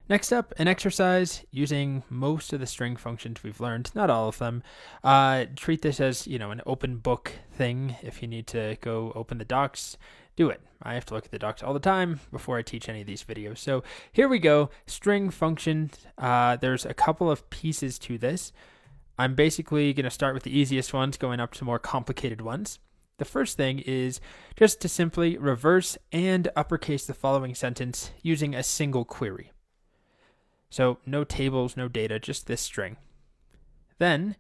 Next up, an exercise using most of the string functions we've learned, not all of them. Treat this as, an open book thing. If you need to go open the docs, do it. I have to look at the docs all the time before I teach any of these videos. So here we go, string functions. There's a couple of pieces to this. I'm basically going to start with the easiest ones, going up to more complicated ones. The first thing is just to simply reverse and uppercase the following sentence using a single query. So no tables, no data, just this string. Then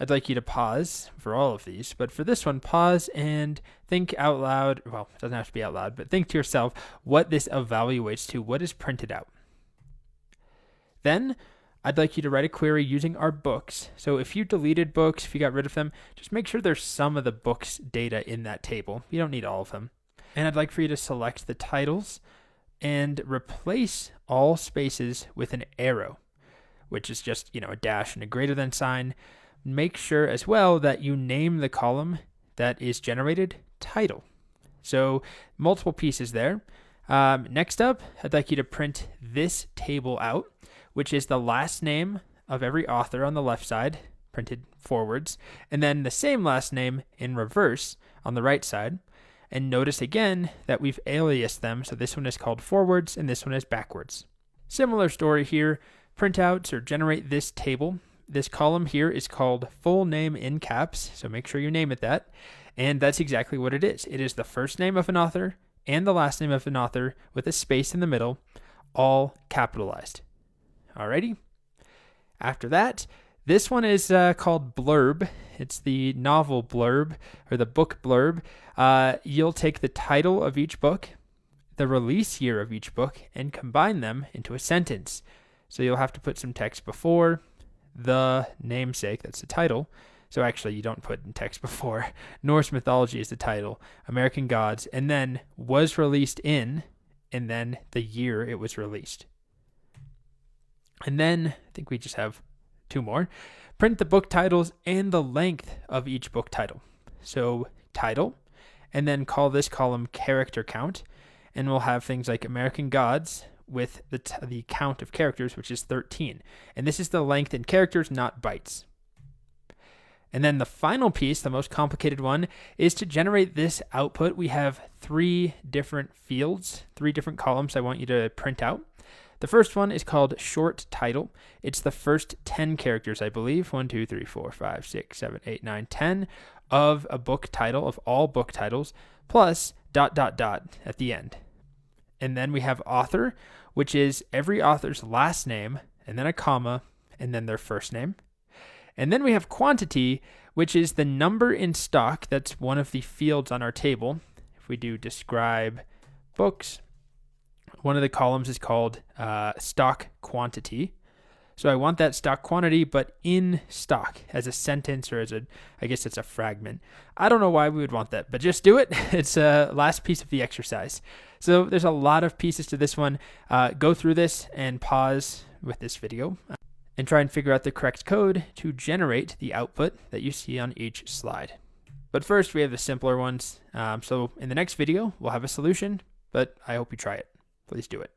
I'd like you to pause for all of these, but for this one, pause and think out loud. Well, it doesn't have to be out loud, but think to yourself what this evaluates to, what is printed out. Then I'd like you to write a query using our books. So if you deleted books, if you got rid of them, just make sure there's some of the books data in that table. You don't need all of them. And I'd like for you to select the titles and replace all spaces with an arrow, which is just, a dash and a greater than sign. Make sure as well that you name the column that is generated title. So multiple pieces there. Next up, I'd like you to print this table out, which is the last name of every author on the left side, printed forwards, and then the same last name in reverse on the right side. And notice again that we've aliased them, so this one is called forwards and this one is backwards. Similar story here, printouts or generate this table. This column here is called full name in caps, so make sure you name it that. And that's exactly what it is. It is the first name of an author and the last name of an author with a space in the middle, all capitalized. Alrighty. After that, this one is called blurb. It's the novel blurb or the book blurb. You'll take the title of each book, the release year of each book, and combine them into a sentence. So you'll have to put some text before the namesake, that's the title. So actually you don't put in text before. Norse mythology is the title, American Gods, and then was released in, and then the year it was released. And then I think we just have two more. Print the book titles and the length of each book title. So title, and then call this column character count, and we'll have things like American Gods with the count of characters, which is 13. And this is the length in characters, not bytes. And then the final piece, the most complicated one, is to generate this output. We have 3 different fields, 3 different columns I want you to print out. The first one is called short title. It's the first 10 characters, I believe, 1, 2, 3, 4, 5, 6, 7, 8, 9, 10 of a book title, of all book titles, plus ... at the end. And then we have author, which is every author's last name, and then a comma, and then their first name. And then we have quantity, which is the number in stock. That's one of the fields on our table. If we do describe books, one of the columns is called stock quantity. So I want that stock quantity, but in stock as a sentence or I guess it's a fragment. I don't know why we would want that, but just do it. It's a last piece of the exercise. So there's a lot of pieces to this one. Go through this and pause with this video and try and figure out the correct code to generate the output that you see on each slide. But first we have the simpler ones. So in the next video, we'll have a solution, but I hope you try it. Please do it.